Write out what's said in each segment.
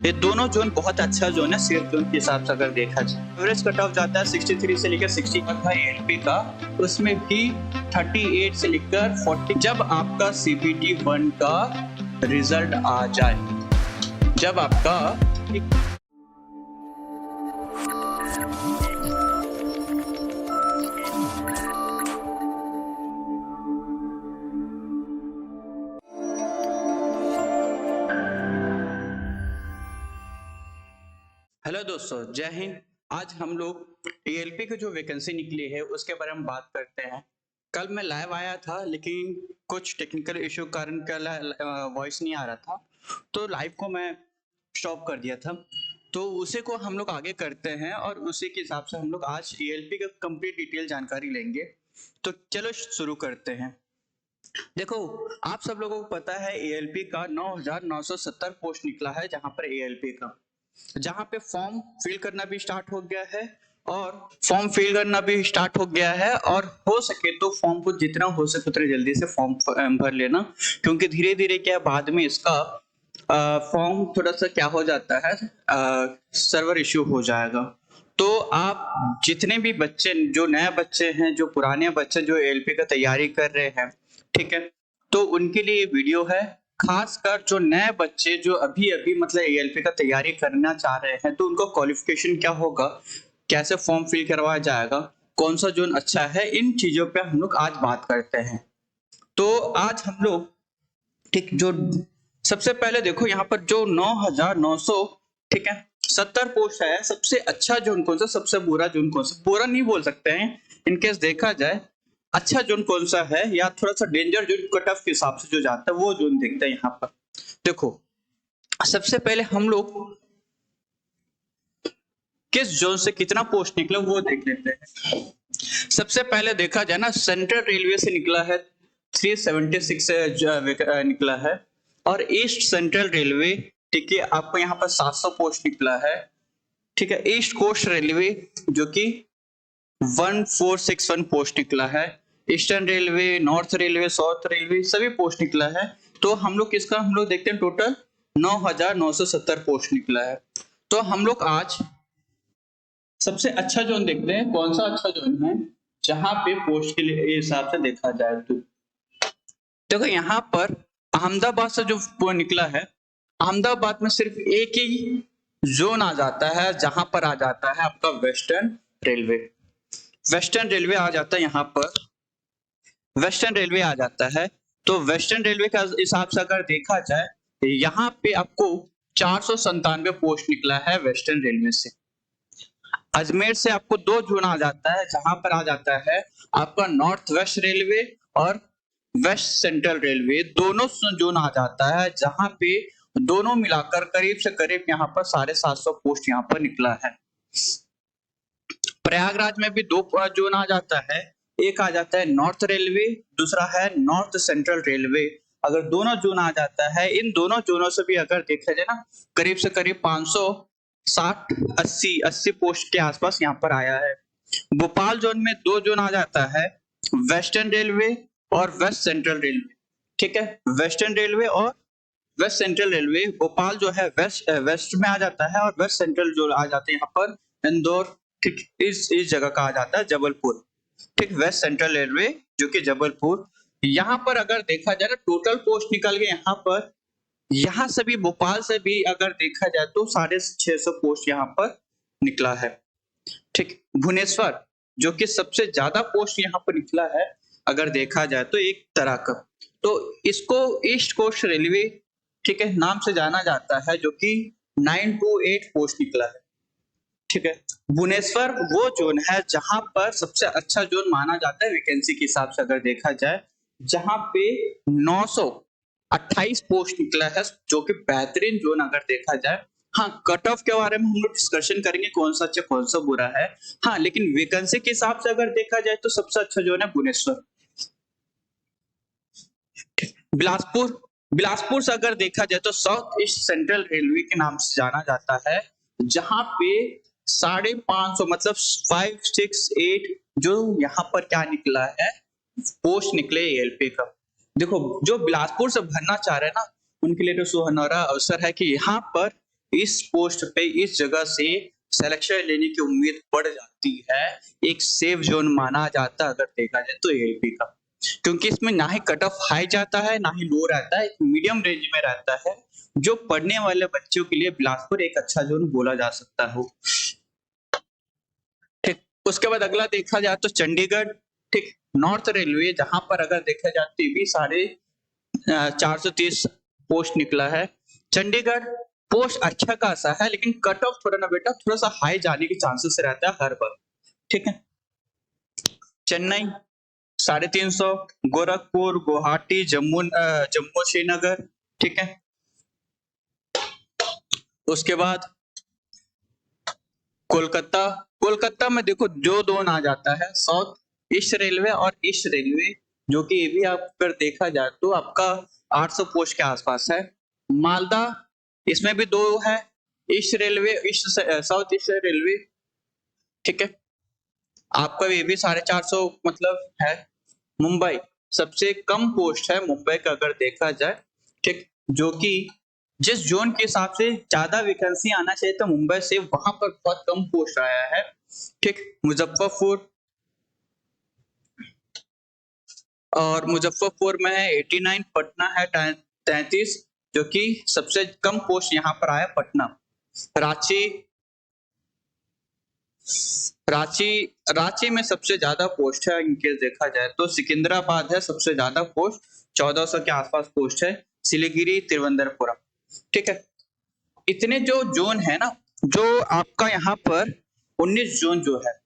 ये दोनों जोन बहुत अच्छा जोन है सेफ जोन के हिसाब से अगर देखा जाए। एवरेज कट ऑफ जाता है 63 से लेकर 60 तक था एएलपी का, उसमें भी 38 से लेकर 40 जब आपका सीपीटी 1 का रिजल्ट आ जाए, जब आपका हेलो दोस्तों, जय हिंद। आज हम लोग एएलपी की जो वैकेंसी निकली है उसके बारे में बात करते हैं। कल मैं लाइव आया था लेकिन कुछ टेक्निकल इशू कारण कल वॉइस नहीं आ रहा था, तो लाइव को मैं स्टॉप कर दिया था। तो उसी को हम लोग आगे करते हैं और उसी के हिसाब से हम लोग आज एएलपी का कंप्लीट डिटेल जानकारी लेंगे। तो चलो शुरू करते हैं। देखो, आप सब लोगों को पता है एएलपी का 9,970 पोस्ट निकला है, जहां पे फॉर्म फिल करना भी स्टार्ट हो गया है और हो सके तो फॉर्म को जितना हो सके उतने जल्दी से फॉर्म भर लेना, क्योंकि धीरे धीरे क्या बाद में इसका फॉर्म थोड़ा सा क्या हो जाता है, सर्वर इश्यू हो जाएगा। तो आप जितने भी बच्चे, जो नए बच्चे हैं, जो पुराने बच्चे जो एएलपी का तैयारी कर रहे हैं, ठीक है, तो उनके लिए ये वीडियो है। खासकर जो नए बच्चे जो अभी अभी मतलब एएलपी का तैयारी करना चाह रहे हैं, तो उनको क्वालिफिकेशन क्या होगा, कैसे फॉर्म फिल करवाया जाएगा, कौन सा जोन अच्छा है, इन चीजों पे हम लोग आज बात करते हैं। तो आज हम लोग ठीक जो सबसे पहले देखो यहाँ पर जो 9,900 ठीक है 70 पोस्ट है, सबसे अच्छा जोन कौन सा, सबसे बुरा जोन कौन सा, बुरा नहीं बोल सकते हैं, इनकेस देखा जाए अच्छा जोन कौन सा है या थोड़ा सा डेंजर जोन कट ऑफ के हिसाब से जो जाता है वो जोन देखते हैं। यहाँ पर देखो, सबसे पहले हम लोग किस जोन से कितना पोस्ट निकला वो देख लेते हैं। सबसे पहले देखा जाए ना, सेंट्रल रेलवे से निकला है 376 निकला है, और ईस्ट सेंट्रल रेलवे ठीक है आपको यहाँ पर 700 पोस्ट निकला है। ठीक है, ईस्ट कोस्ट रेलवे जो कि 1461 पोस्ट निकला है। Eastern railway, north railway, south railway सभी पोस्ट निकला है। तो हम लोग देखते हैं, टोटल 9,970 पोस्ट निकला है। तो हम लोग आज सबसे अच्छा जोन देखते हैं, कौन सा अच्छा जोन है जहां पे पोस्ट के लिए हिसाब से देखा जाए। तो देखो यहाँ पर अहमदाबाद से जो निकला है, अहमदाबाद में सिर्फ एक ही जोन आ जाता है, जहां पर आ जाता है आपका वेस्टर्न रेलवे। वेस्टर्न रेलवे आ जाता है, यहाँ पर वेस्टर्न रेलवे आ जाता है। तो वेस्टर्न रेलवे का हिसाब से अगर देखा जाए, यहाँ पे आपको 497 पोस्ट निकला है वेस्टर्न रेलवे से। अजमेर से आपको 2 जोन आ जाता है, जहां पर आ जाता है आपका नॉर्थ वेस्ट रेलवे और वेस्ट सेंट्रल रेलवे, दोनों जोन आ जाता है, जहां पे दोनों मिलाकर करीब से करीब यहाँ पर 750 पोस्ट यहाँ पर निकला है। प्रयागराज में भी 2 जोन आ जाता है, एक आ जाता है नॉर्थ रेलवे, दूसरा है नॉर्थ सेंट्रल रेलवे। अगर दोनों जोन आ जाता है, इन दोनों जोनों से भी अगर देखा जाए ना, करीब से करीब 560-80 पोस्ट के आसपास यहाँ पर आया है। भोपाल जोन में 2 जोन आ जाता है, वेस्टर्न रेलवे और वेस्ट सेंट्रल रेलवे। ठीक है, वेस्टर्न रेलवे और वेस्ट सेंट्रल रेलवे। भोपाल जो है वेस्ट में आ जाता है, और वेस्ट सेंट्रल जो आ जाते हैं यहाँ पर इंदौर, ठीक इस जगह का आ जाता है जबलपुर। ठीक, वेस्ट सेंट्रल रेलवे जो कि जबलपुर। यहाँ पर अगर देखा जाए ना, टोटल पोस्ट निकल गए यहाँ पर, यहाँ से भी भोपाल से भी अगर देखा जाए तो 650 पोस्ट यहाँ पर निकला है। ठीक, भुवनेश्वर जो कि सबसे ज्यादा पोस्ट यहाँ पर निकला है अगर देखा जाए तो एक तरह का, तो इसको ईस्ट कोस्ट रेलवे ठीक है नाम से जाना जाता है, जो कि 928 पोस्ट निकला है। ठीक है, भुवनेश्वर वो जोन है जहां पर सबसे अच्छा जोन माना जाता है वैकेंसी के हिसाब से अगर देखा जाए, जहां पे 928 पोस्ट निकला है, जो कि बेहतरीन जोन अगर देखा जाए। हाँ, कट ऑफ के बारे में हम लोग डिस्कशन करेंगे, कौन सा अच्छा कौन सा बुरा है। हाँ, लेकिन वैकेंसी के हिसाब से अगर देखा जाए तो सबसे अच्छा जोन है भुवनेश्वर। बिलासपुर, बिलासपुर से अगर देखा जाए तो साउथ ईस्ट सेंट्रल रेलवे के नाम से जाना जाता है, जहां पे 550 मतलब 568 जो यहाँ पर क्या निकला है, पोस्ट निकले एएलपी का। देखो, जो बिलासपुर से भरना चाह रहे हैं ना, उनके लिए तो सुनहरा अवसर है कि यहाँ पर इस पोस्ट पे इस जगह से सिलेक्शन लेने की उम्मीद बढ़ जाती है। एक सेफ जोन माना जाता है अगर देखा जाए तो एएलपी का, क्योंकि इसमें ना ही कट ऑफ हाई जाता है ना ही लो रहता है, एक मीडियम रेंज में रहता है, जो पढ़ने वाले बच्चों के लिए बिलासपुर एक अच्छा जोन बोला जा सकता हो। ठीक, उसके बाद अगला देखा जाए तो चंडीगढ़। ठीक, नॉर्थ रेलवे जहां पर अगर देखा जाए तो ये भी साढ़े 430 पोस्ट निकला है। चंडीगढ़ पोस्ट अच्छा खासा है, लेकिन कट ऑफ थोड़ा ना बेटा थोड़ा सा हाई जाने के चांसेस रहता है हर बार। ठीक है, चेन्नई 350, गोरखपुर, गुवाहाटी, जम्मू श्रीनगर। ठीक है, उसके बाद कोलकाता। कोलकाता में देखो जो जोन आ जाता है साउथ ईस्ट रेलवे और ईस्ट रेलवे, जो कि ये भी आप अगर देखा जाए तो आपका 800 पोस्ट के आसपास है। मालदा, इसमें भी दो है, east railway, south east railway. ठीक है, आपका ये भी 450 मतलब है। मुंबई सबसे कम पोस्ट है मुंबई का अगर देखा जाए। ठीक, जो कि जिस जोन के हिसाब से ज्यादा वैकेंसी आना चाहिए तो मुंबई से वहां पर बहुत कम पोस्ट आया है। ठीक, मुजफ्फरपुर, और मुजफ्फरपुर में है 89, पटना है 33, जो कि सबसे कम पोस्ट यहाँ पर आया पटना। रांची, रांची रांची में सबसे ज्यादा पोस्ट है इनकेस देखा जाए तो। सिकंदराबाद है सबसे ज्यादा पोस्ट, 1400 के आसपास पोस्ट है। सिलीगुड़ी, तिरुवनंतपुरम। ठीक है, इतने जो जोन है ना, जो आपका यहाँ पर 19 जोन जो है।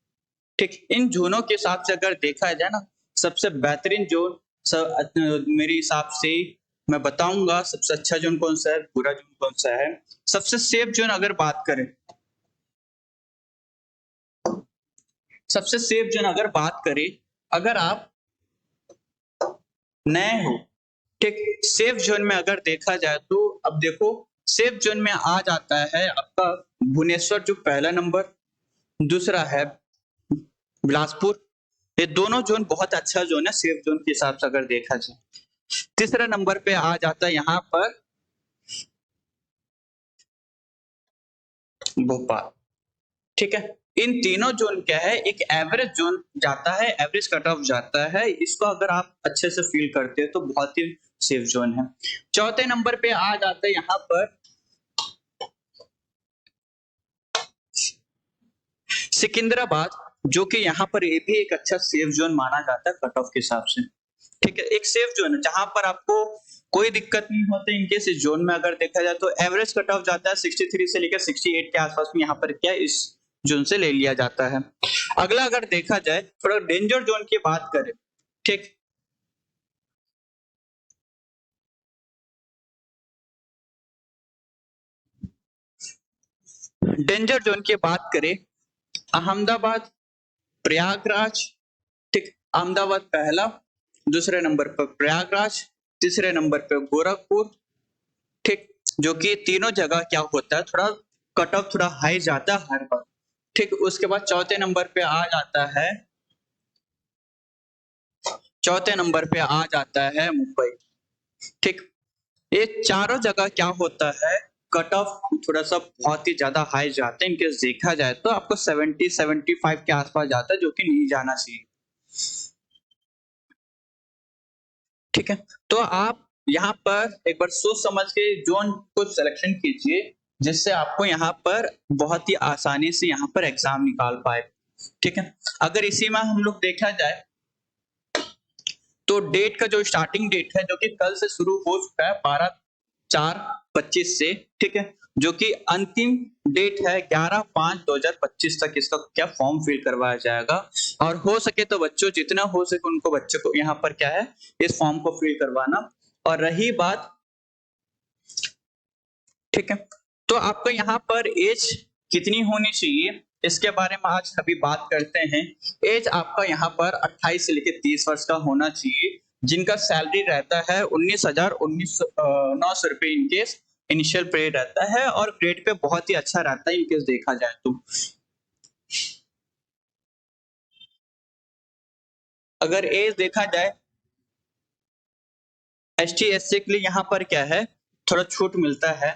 ठीक, इन जोनों के हिसाब से अगर देखा जाए ना, सबसे बेहतरीन जोन मेरे हिसाब से मैं बताऊंगा सबसे अच्छा जोन कौन सा है, बुरा जोन कौन सा है। सबसे सेफ जोन अगर बात करें, सबसे सेफ जोन अगर बात करें, अगर आप नए हो, ठीक, सेफ जोन में अगर देखा जाए तो अब देखो सेफ जोन में आ जाता है आपका भुवनेश्वर जो पहला नंबर, दूसरा है बिलासपुर। ये दोनों जोन बहुत अच्छा जोन है सेफ जोन के हिसाब से अगर देखा जाए। तीसरा नंबर पे आ जाता है यहाँ पर भोपाल। ठीक है, इन तीनों जोन क्या है, एक एवरेज जोन जाता है, एवरेज कट ऑफ जाता है, इसको अगर आप अच्छे से फील करते हो तो बहुत ही सेफ जोन है। चौथे नंबर पे आ जाता है यहाँ पर सिकंदराबाद, जो कि यहाँ पर ये भी एक अच्छा सेफ जोन माना जाता है कट ऑफ के हिसाब से। ठीक है, एक सेफ जोन है जहां पर आपको कोई दिक्कत नहीं होती इनकेस इस जोन में अगर देखा जाए तो। एवरेज कट ऑफ जाता है 63 से लेकर 68 के आसपास में, यहाँ पर क्या इस जोन से ले लिया जाता है। अगला अगर देखा जाए थोड़ा डेंजर जोन की बात करें। ठीक, डेंजर जोन की बात करें, अहमदाबाद, प्रयागराज। ठीक, अहमदाबाद पहला, दूसरे नंबर पर प्रयागराज, तीसरे नंबर पर गोरखपुर। ठीक, जो कि तीनों जगह क्या होता है थोड़ा कट ऑफ थोड़ा हाई जाता है हर बार। ठीक, उसके बाद चौथे नंबर पे आ जाता है, चौथे नंबर पे आ जाता है मुंबई। ठीक, ये चारों जगह क्या होता है कट ऑफ थोड़ा सा बहुत ही ज्यादा हाई जाते हैं, इनके देखा जाए तो आपको 70-75 के आसपास जाता है, जो कि नहीं जाना चाहिए। ठीक है, तो आप यहाँ पर एक बार सोच समझ के जोन को सिलेक्शन कीजिए, जिससे आपको यहाँ पर बहुत ही आसानी से यहाँ पर एग्जाम निकाल पाए। ठीक है, अगर इसी में हम लोग देखा जाए तो डेट का जो स्टार्टिंग डेट है जो कि कल से शुरू हो चुका है 12/4/25 से। ठीक है, जो कि अंतिम डेट है 11/5/2025 तक इसका क्या फॉर्म फिल करवाया जाएगा। और हो सके तो बच्चों जितना हो सके उनको बच्चों को यहाँ पर क्या है इस फॉर्म को फिल करवाना। और रही बात, ठीक है, तो आपको यहाँ पर एज कितनी होनी चाहिए इसके बारे में आज अभी बात करते हैं। एज आपका यहाँ पर 28 से लेकर 30 वर्ष का होना चाहिए, जिनका सैलरी रहता है 19,900 रुपए इनकेस इनिशियल पे रहता है, और ग्रेड पे बहुत ही अच्छा रहता है इनकेस देखा जाए तो। अगर एज देखा जाए एस टी एस सी के लिए यहाँ पर क्या है थोड़ा छूट मिलता है।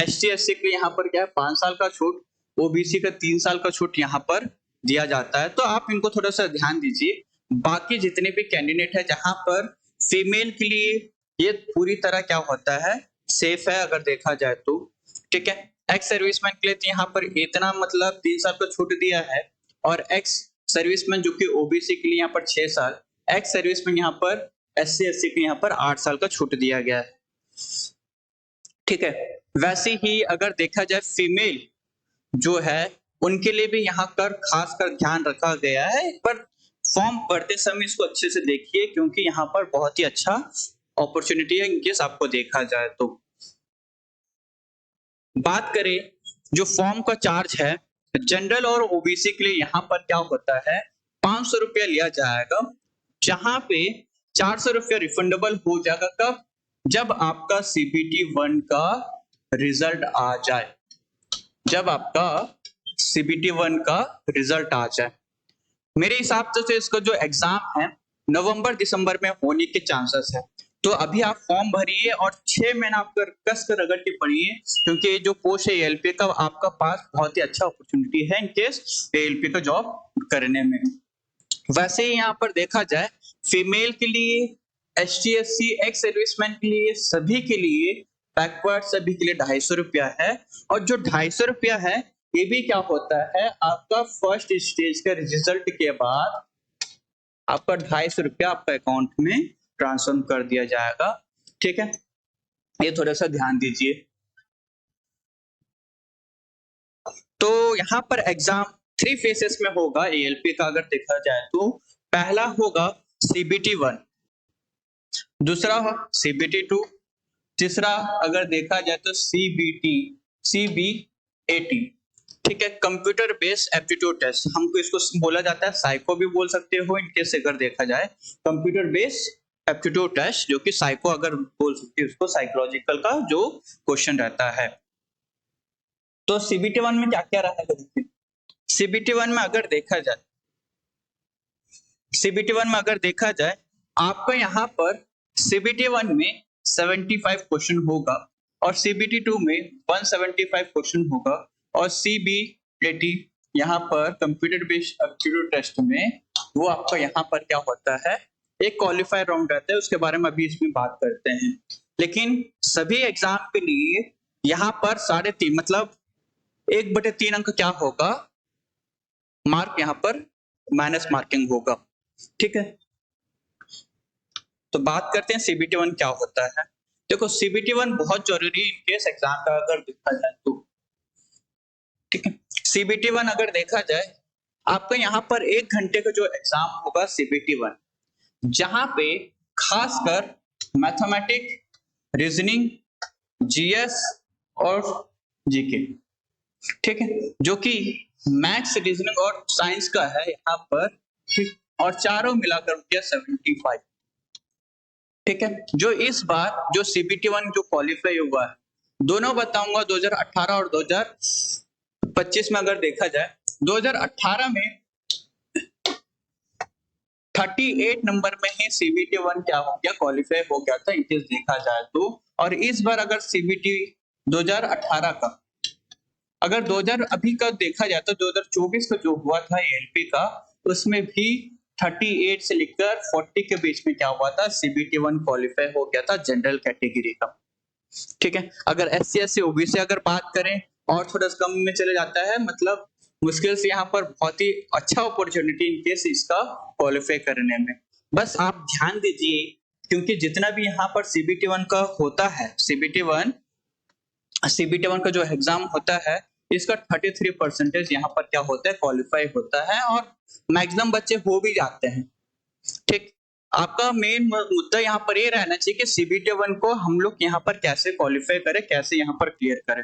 ST/SC के यहाँ पर क्या है 5 साल का छूट, OBC का 3 साल का छूट यहाँ पर दिया जाता है। तो आप इनको थोड़ा सा ध्यान दीजिए। बाकी जितने भी कैंडिडेट है जहां पर फीमेल के लिए ये पूरी तरह क्या होता है सेफ है अगर देखा जाए तो, ठीक है। एक्स सर्विसमैन के लिए तो यहाँ पर इतना मतलब 3 साल का छूट दिया है, और एक्स सर्विसमैन जो कि ओबीसी के लिए यहाँ पर 6 साल, एक्स सर्विसमैन यहाँ पर SC/SC के यहाँ पर 8 साल का छूट दिया गया है, ठीक है। वैसे ही अगर देखा जाए फीमेल जो है उनके लिए भी यहाँ पर खास कर ध्यान रखा गया है, पर फॉर्म भरते समय इसको अच्छे से देखिए क्योंकि यहाँ पर बहुत ही अच्छा अपॉर्चुनिटी है इनकेस आपको देखा जाए तो। बात करें जो फॉर्म का चार्ज है जनरल और ओबीसी के लिए यहाँ पर क्या होता है 500 रुपया लिया जाएगा, जहां पे 400 रुपया रिफंडेबल हो जाएगा कब, जब आपका CBT 1 का रिजल्ट आ जाए, जब आपका CBT 1 का रिजल्ट आ जाए। मेरे हिसाब से इसका जो एग्जाम है नवंबर दिसंबर में होने के चांसेस है। तो अभी आप फॉर्म भरिए और 6 महीना आप कस कर रगड़ के पढ़िए, क्योंकि जो पोस्ट है ALP का आपका पास बहुत ही अच्छा अपॉर्चुनिटी है इनकेस ALP का जॉब करने में। वैसे ही यहाँ पर देखा जाए फीमेल के लिए, ST/SC, एक्स सर्विसमैन के लिए, सभी के लिए बैकवर्ड सभी के लिए 250 रुपया है। और जो 250 रुपया है ये भी क्या होता है आपका फर्स्ट स्टेज का रिजल्ट के बाद आपका 250 रुपया आपका अकाउंट में ट्रांसफर कर दिया जाएगा, ठीक है। ये थोड़ा सा ध्यान दीजिए। तो यहाँ पर एग्जाम 3 फेसेस में होगा ALP का अगर देखा जाए तो। पहला होगा CBT 1, दूसरा CBT 2, तीसरा अगर देखा जाए तो CBAT, ठीक है, कंप्यूटर बेस्ड एप्टीट्यूड टेस्ट। हमको इसको बोला जाता है साइको भी बोल सकते हो इनकेस अगर देखा जाए, कंप्यूटर बेस्ड एप्टीट्यूड टेस्ट जो कि साइको अगर बोल सकते हो उसको, साइकोलॉजिकल का जो क्वेश्चन रहता है। तो CBT 1 में क्या क्या रहेगा देखिए। CBT 1 में अगर देखा जाए, CBT 1 में अगर देखा जाए आपका यहाँ पर CBT 1 में 75 क्वेश्चन होगा और CBT 2 में 175 क्वेश्चन होगा, और CBAT यहाँ पर कंप्यूटर बेस्ड एप्टीट्यूड टेस्ट में वो आपका यहाँ पर क्या होता है एक क्वालिफायर राउंड रहता है, उसके बारे में अभी इसमें बात करते हैं। लेकिन सभी एग्जाम के लिए यहाँ पर 3.5 मतलब 1/3 अंक क्या होगा मार्क यहाँ पर माइनस मार्किंग होगा, ठीक है। तो बात करते हैं CBT 1 क्या होता है। देखो CBT 1 बहुत जरूरी है इनकेस एग्जाम का अगर देखा जाए तो, ठीक है। CBT 1 अगर देखा जाए आपका यहाँ पर 1 घंटे का जो एग्जाम होगा CBT 1, जहां पे खासकर मैथमेटिक्स, रीजनिंग, GS और GK, ठीक है, जो कि मैथ्स, रीजनिंग और साइंस का है यहाँ पर, ठीक, और चारों मिलाकर हो गया 75, ठीक है। जो इस बार जो CBT 1 जो क्वालिफाई हुआ है, दोनों बताऊंगा 2018 और 2025 में अगर देखा जाए 2018 में 38 नंबर में ही CBT 1 क्या हो गया क्वालिफाई हो गया था इनकेस देखा जाए तो। और इस बार अगर CBT 2018 का अगर 2000 अभी का देखा जाए तो 2024 का जो हुआ था ALP का, उसमें भी 38 से लेकर 40 के बीच में क्या हुआ था CBT 1 क्वालिफाई हो गया था जनरल कैटेगरी का, ठीक है। अगर SC/SC OBC अगर बात करें और थोड़ा कम में चले जाता है, मतलब मुश्किल से यहाँ पर बहुत ही अच्छा अपॉर्चुनिटी इनकेस इसका क्वालिफाई करने में। बस आप ध्यान दीजिए क्योंकि जितना भी यहाँ पर CBT 1 का होता है, CBT 1 का जो एग्जाम होता है इसका 33% यहाँ पर क्या होता है क्वालिफाई होता है, और मैक्सिमम बच्चे हो भी जाते हैं, ठीक। आपका मेन मुद्दा यहाँ पर ये रहना चाहिए कि CBT 1 को हम लोग यहाँ पर कैसे क्वालिफाई करें, कैसे यहाँ पर क्लियर करें।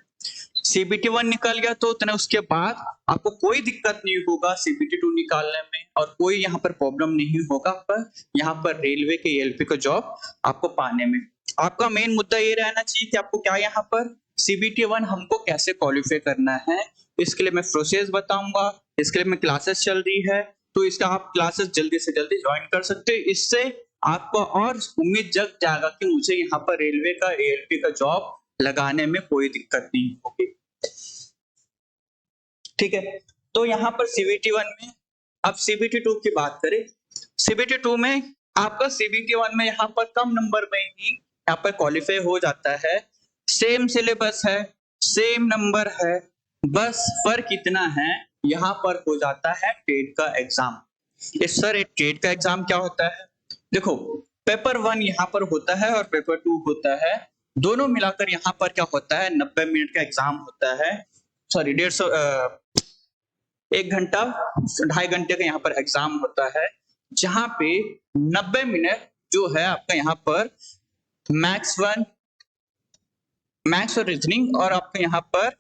CBT 1 निकल गया तो उतना उसके बाद आपको कोई दिक्कत नहीं होगा CBT 2 निकालने में, और कोई यहाँ पर प्रॉब्लम नहीं होगा पर यहाँ पर रेलवे के ALP का जॉब आपको पाने में। आपका मेन मुद्दा ये रहना चाहिए कि आपको क्या यहाँ पर CBT 1 हमको कैसे क्वालिफाई करना है। इसके लिए मैं प्रोसेस बताऊंगा, इसके लिए मैं क्लासेस चल रही है, तो इसका आप क्लासेस जल्दी से जल्दी ज्वाइन कर सकते हैं। इससे आपको और उम्मीद जग जाएगा कि मुझे यहाँ पर रेलवे का ALP का जॉब लगाने में कोई दिक्कत नहीं होगी। ठीक है, तो यहाँ पर सीबीटी 1 में, अब सीबीटी 2 की बात करें। सीबीटी 2 में आपका सीबीटी 1 में यहाँ पर कम नंबर में ही यहाँ पर क्वालिफाई हो जाता है। सेम सिलेबस है, सेम नंबर है, बस फर्क इतना है यहाँ पर हो जाता है टेट का एग्जाम। इस सर एक टेट का एग्जाम क्या होता है? देखो, पेपर 1 यहाँ पर होता है और पेपर 2 होता है, दोनों मिलाकर यहाँ पर क्या होता है 90 मिनट का एग्जाम होता है। सॉरी 150 1 घंटा 2.5 घंटे का यहाँ पर एग्जाम होता है, जहां पे 90 मिनट जो है आपका यहाँ पर मैथ्स 1, मैथ्स और रीजनिंग, और आपका यहाँ पर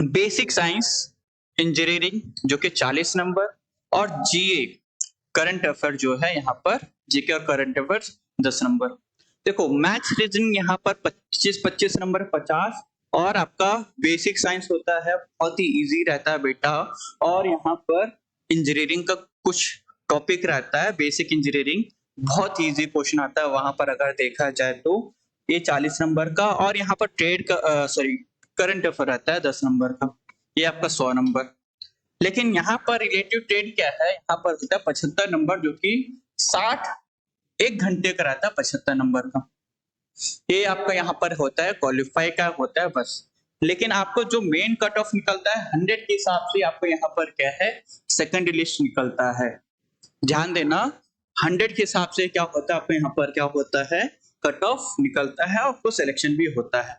बेसिक साइंस इंजीनियरिंग जो कि 40 नंबर, और जीए करंट अफेयर जो है यहाँ पर जीके और करंट अफेयर्स 10 नंबर। देखो, मैथ्स रीजनिंग यहाँ पर 25 नंबर 50, और आपका बेसिक साइंस होता है बहुत ही इजी रहता है बेटा, और यहाँ पर इंजीनियरिंग का कुछ टॉपिक रहता है, बेसिक इंजीनियरिंग बहुत इजी क्वेश्चन आता है वहां पर अगर देखा जाए तो, ये 40 नंबर का, और यहाँ पर ट्रेड का सॉरी करंट अफेयर रहता है 10 नंबर का, ये आपका 100 नंबर। लेकिन यहाँ पर रिलेटिव ट्रेड क्या है, यहाँ पर होता है 75 नंबर, जो कि 1 घंटे का रहता है 75 नंबर का। ये आपका यहाँ पर होता है क्वालिफाई का होता है बस। लेकिन आपको जो मेन कट ऑफ निकलता है 100 के हिसाब से, आपको यहाँ पर क्या है सेकंड लिस्ट निकलता है। ध्यान देना, 100 के हिसाब से क्या होता है आपको यहाँ पर क्या होता है कट ऑफ निकलता है, और आपको सिलेक्शन भी होता है।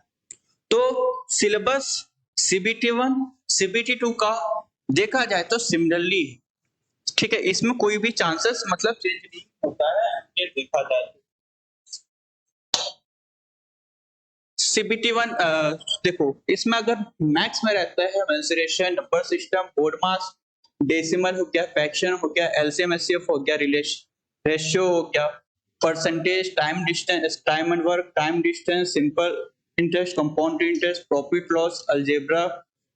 तो सिलेबस सीबीटी 1 सीबीटी 2 का देखा जाए तो सिमिलरली, ठीक है, इसमें कोई भी चांसेस मतलब चेंज नहीं होता है देखा जाए तो। सीबीटी 1 देखो, इसमें अगर मैथ्स में रहता है मेंसुरेशन, नंबर सिस्टम, बोर्ड मास, डेसिमल हो गया, फ्रैक्शन हो गया, एलसीएम एचसीएफ हो गया, रिलेशन रेशियो हो गया, percentage, time distance, time and work, time distance, simple interest, compound interest, profit loss, algebra,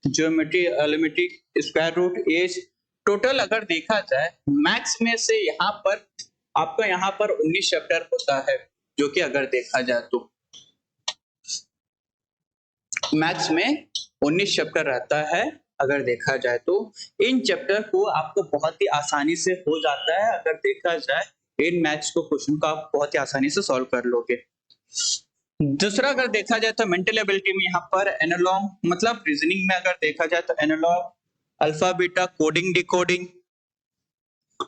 geometry, arithmetic, square root, age, total अगर देखा जाए मैथ्स में से यहाँ पर आपका यहाँ पर 19 चैप्टर होता है, जो कि अगर देखा जाए तो मैथ्स में 19 चैप्टर रहता है अगर देखा जाए तो। इन चैप्टर को आपको बहुत ही आसानी से हो जाता है अगर देखा जाए, इन मैथ्स को क्वेश्चन को आप बहुत ही आसानी से सॉल्व कर लोगे। दूसरा अगर देखा जाए तो मेंटल एबिलिटी में यहाँ पर एनालॉग, मतलब रीजनिंग में अगर देखा जाए तो analog, alpha beta, coding decoding,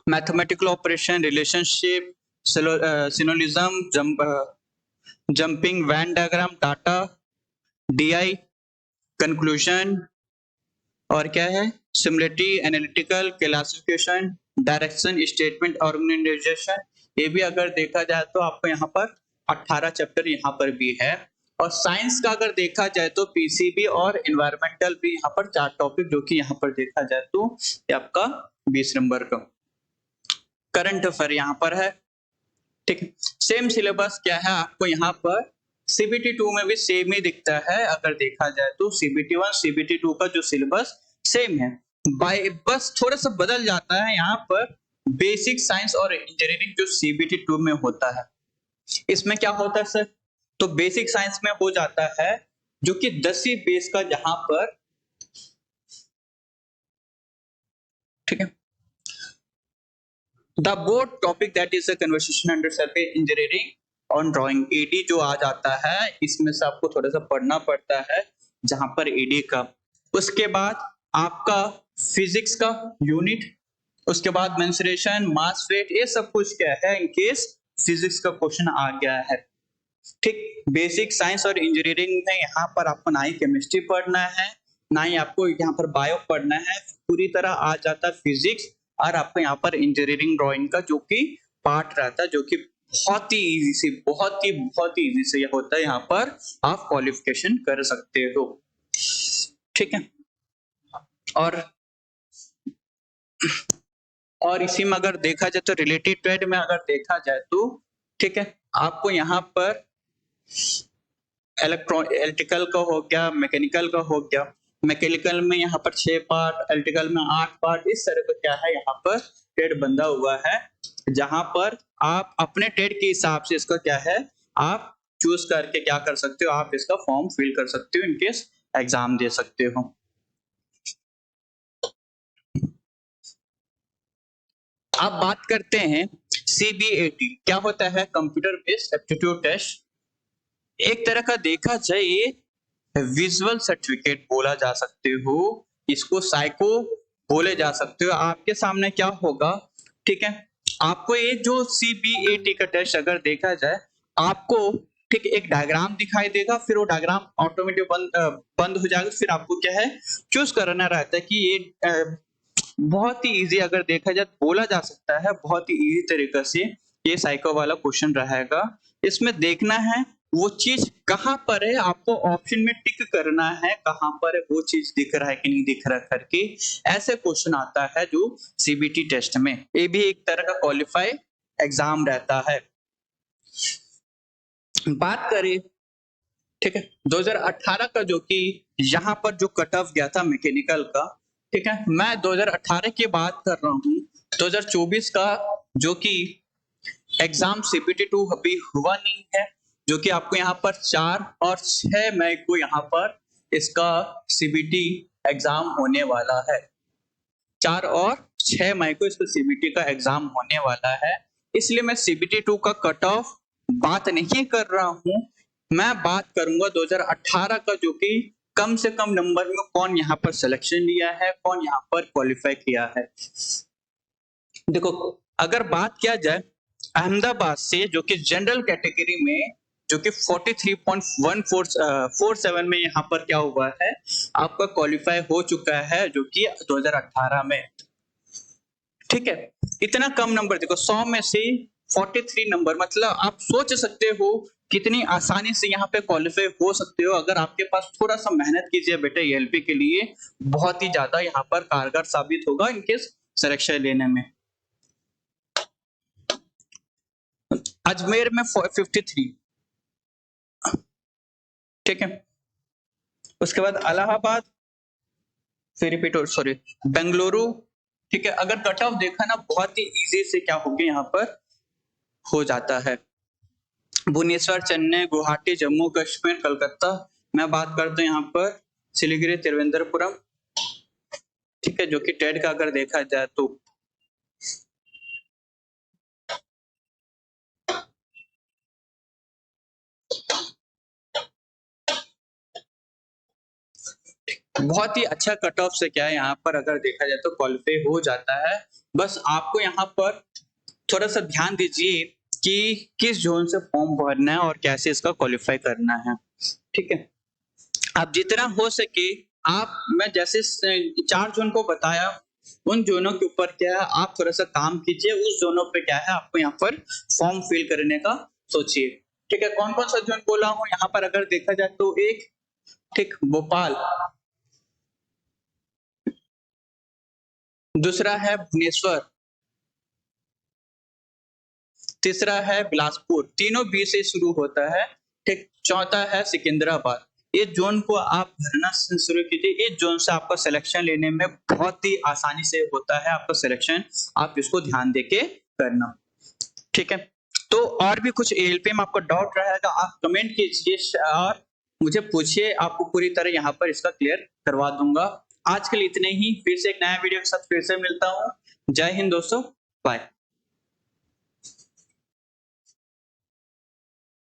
mathematical operation, relationship, syllogism, jumping, Venn diagram, data, DI, conclusion, और क्या है similarity, analytical, classification, direction, statement, organisation. ये भी अगर देखा जाए तो आपको यहाँ पर 18 चैप्टर यहाँ पर भी है। और साइंस का अगर देखा जाए तो पीसीबी और एनवायरमेंटल भी यहाँ पर 4 टॉपिक, जो कि यहाँ पर देखा जाए तो ये आपका 20 नंबर का। करंट अफेयर यहाँ पर है, ठीक है। सेम सिलेबस क्या है आपको यहाँ पर सीबीटी 2 में भी सेम ही दिखता है अगर देखा जाए तो। सीबीटी 1 सीबीटी 2 का जो सिलेबस सेम है, बाय बस थोड़ा सा बदल जाता है यहाँ पर बेसिक साइंस और इंजीनियरिंग जो सीबीटी 2 में होता है। इसमें क्या होता है सर, तो बेसिक साइंस में हो जाता है जो कि 10वीं बेस का जहां पर, ठीक है, the board topic that is a conversation under survey engineering on drawing, ED जो आ जाता है इसमें से आपको थोड़ा सा पढ़ना पड़ता है जहां पर एडी का। उसके बाद आपका फिजिक्स का यूनिट, उसके बाद मेंसुरेशन, मास रेट, ये सब कुछ क्या है इन केस फिजिक्स का क्वेश्चन आ गया है, ठीक। बेसिक साइंस और इंजीनियरिंग में यहाँ पर आपको ना ही केमिस्ट्री पढ़ना है, ना ही आपको यहाँ पर बायो पढ़ना है, पूरी तरह आ जाता है फिजिक्स, और आपको यहाँ पर इंजीनियरिंग ड्राइंग का जो कि पार्ट रहता है, जो कि बहुत ही इजी से बहुत ही इजी से यह होता है, यहाँ पर आप क्वालिफिकेशन कर सकते हो, ठीक है। और इसी में अगर देखा जाए तो रिलेटिव ट्रेड में अगर देखा जाए तो, ठीक है, आपको यहाँ पर इलेक्ट्रिकल का हो गया, मैकेनिकल का हो गया, मैकेनिकल में यहाँ पर 6 पार्ट, इलेक्ट्रिकल में 8 पार्ट, इस तरह का क्या है यहाँ पर ट्रेड बंधा हुआ है, जहां पर आप अपने ट्रेड के हिसाब से इसका क्या है आप चूज करके क्या कर सकते हो, आप इसका फॉर्म फिल कर सकते हो, इनकेस एग्जाम दे सकते हो। अब बात करते हैं CBAT क्या होता है, कंप्यूटर बेस्ड एप्टीट्यूड टेस्ट। एक तरह का देखा जाए ये विजुअल सर्टिफिकेट बोला जा सकते हो, इसको साइको बोले जा सकते हो। आपके सामने क्या होगा, ठीक है, आपको ये जो CBAT का टेस्ट अगर देखा जाए, आपको ठीक एक डायग्राम दिखाई देगा, फिर वो डायग्राम ऑटोमेटिक बंद हो जाएगा, फिर आपको क्या है चूज करना रहता है कि ये बहुत ही इजी अगर देखा जाए बोला जा सकता है, बहुत ही इजी तरीके से ये साइको वाला क्वेश्चन रहेगा। इसमें देखना है वो चीज कहां पर है, आपको ऑप्शन में टिक करना है कहां पर है वो चीज, दिख रहा है कि नहीं दिख रहा करके, ऐसे क्वेश्चन आता है जो CBT टेस्ट में। ये भी एक तरह का क्वालिफाई एग्जाम रहता है। बात करें, ठीक है, 2018 का जो कि यहाँ पर जो कट ऑफ गया था मैकेनिकल का, ठीक है, मैं 2018 की बात कर रहा हूँ। 2024 का जो कि एग्जाम CBT2 अभी हुआ नहीं है, जो कि आपको यहाँ पर 4 और 6 मई को यहाँ पर इसका CBT एग्जाम होने वाला है। 4 और 6 मई को इसका CBT का एग्जाम होने वाला है। इसलिए मैं CBT2 का कट ऑफ बात नहीं कर रहा हूं, मैं बात करूंगा 2018 का, जो कि कम से कम नंबर में कौन यहाँ पर सिलेक्शन लिया है, कौन यहाँ पर क्वालिफाई किया है। देखो, अगर बात किया जाए अहमदाबाद से, जो कि जनरल कैटेगरी में जो कि 43.147 में यहाँ पर क्या हुआ है, आपका क्वालिफाई हो चुका है, जो कि 2018 में, ठीक है। इतना कम नंबर, देखो 100 में से 43 नंबर, मतलब आप सोच सकते हो कितनी आसानी से यहाँ पे क्वालिफाई हो सकते हो, अगर आपके पास थोड़ा सा मेहनत कीजिए बेटा, ELP के लिए बहुत ही ज्यादा यहाँ पर कारगर साबित होगा इनकेस सिलेक्शन लेने में। अजमेर में 53, ठीक है। उसके बाद इलाहाबाद, फिर रिपीट, सॉरी, बेंगलुरु, ठीक है। अगर कट ऑफ देखा ना, बहुत ही इजी से क्या हो गया यहाँ पर हो जाता है। भुवनेश्वर, चेन्नई, गुवाहाटी, जम्मू कश्मीर, कलकत्ता, मैं बात करता हूँ यहाँ पर सिलीगुड़ी, तिरुवनंतपुरम, ठीक है, जो कि टेट का अगर देखा जाए तो बहुत ही अच्छा कट ऑफ से क्या है यहाँ पर अगर देखा जाए तो क्वालिफाई हो जाता है। बस आपको यहाँ पर थोड़ा सा ध्यान दीजिए कि किस जोन से फॉर्म भरना है और कैसे इसका क्वालिफाई करना है, ठीक है। आप जितना हो सके, आप, मैं जैसे 4 जोन को बताया, उन जोनों के ऊपर क्या है आप थोड़ा सा काम कीजिए, उस जोनों पे क्या है आपको यहाँ पर फॉर्म फिल करने का सोचिए, ठीक है। कौन कौन सा जोन बोला हूँ यहाँ पर अगर देखा जाए तो, एक, ठीक, भोपाल, दूसरा है भुवनेश्वर, तीसरा है बिलासपुर, तीनों बी से शुरू होता है, ठीक, चौथा है सिकंदराबाद। ये जोन को आप भरना शुरू कीजिए, इस जोन से आपका सिलेक्शन लेने में बहुत ही आसानी से होता है आपका सिलेक्शन, आप इसको ध्यान देके करना, ठीक है। तो और भी कुछ ALP में आपको डाउट रहेगा आप कमेंट कीजिए और मुझे पूछिए, आपको पूरी तरह यहाँ पर इसका क्लियर करवा दूंगा। आज के लिए इतने ही, फिर से एक नया वीडियो के साथ फिर से मिलता हूँ। जय हिंद दोस्तों, बाय।